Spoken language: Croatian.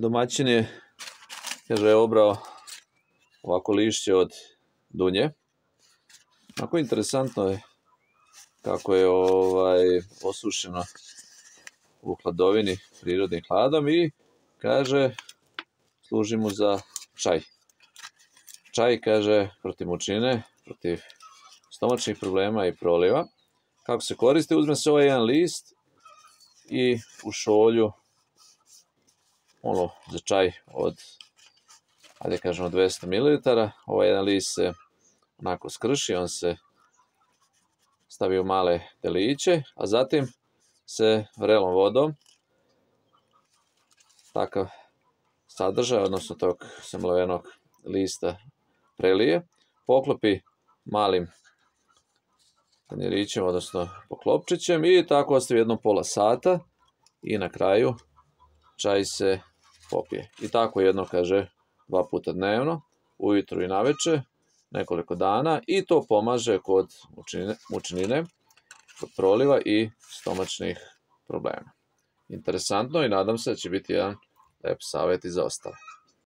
Domaćin je, kaže, obrao ovako lišće od dunje. Onako interesantno je kako je osušeno u hladovini prirodnim hladom i kaže služi mu za čaj. Čaj, kaže, protiv mučnine, protiv stomačnih problema i proliva. Kako se koristi? Uzme se ovaj jedan list i u šolju za čaj od, ajde kažemo, 200 ml. Ovaj jedan list se onako skrši, on se stavi u male deliće, a zatim se vrelom vodom takav sadržaj, odnosno tog semlevenog lista prelije, poklopi malim tanjirićem, odnosno poklopčićem i tako ostavi jedno pola sata i na kraju čaj se popije. I tako jedno, kaže, 2 puta dnevno, ujutru i naveče, nekoliko dana, i to pomaže kod mučnine, kod proliva i stomačnih problema. Interesantno i nadam se da će biti jedan lep savjet i za ostale.